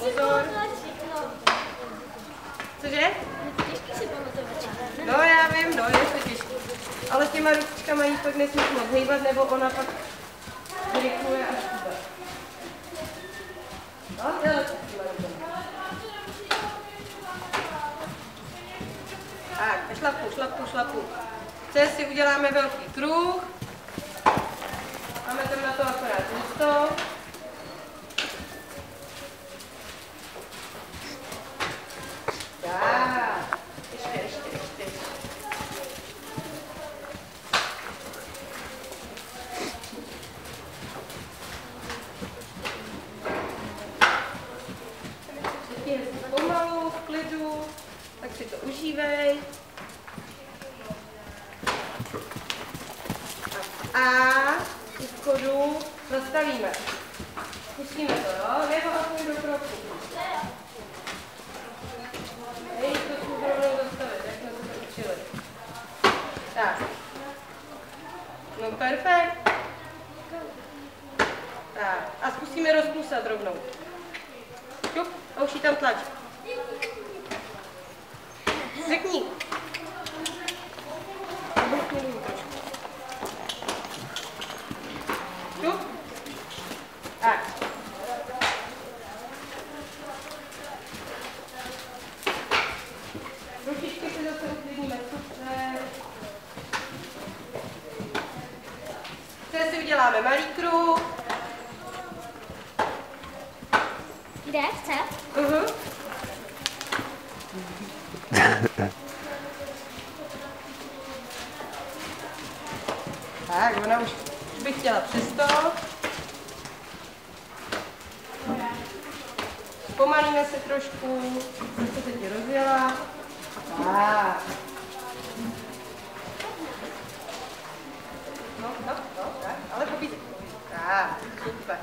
pozor. Cože? No já vím, no, je to těžké. Ale těma ručičkama jí pak nesmíš moc hejbat, nebo ona pak zrychluje až vůbec. No, tak, šlapu. Teď si uděláme velký kruh. Máme tam na to akorát místo. Tak, ještě. Pomalu, v klidu, tak si to užívej. A u vchodu zastavíme. Pustíme to, jo? Nebo aspoň do kroku. Hej, to jsme rovnou zastavit, jak jsme se to učili. Tak. No perfekt. Tak. A zkusíme rozplusat rovnou. Šup, a už jí tam tlač. Řekni. Šup. Tak. Ručičky si zase uklidníme. Super. Teď si uděláme malý kruh. Kde? Chce? Tak, ona už by chtěla přesto. Zpomalíme se trošku, zase se ti rozjela. Tak. No, tak, ale pobízej. Tak, super.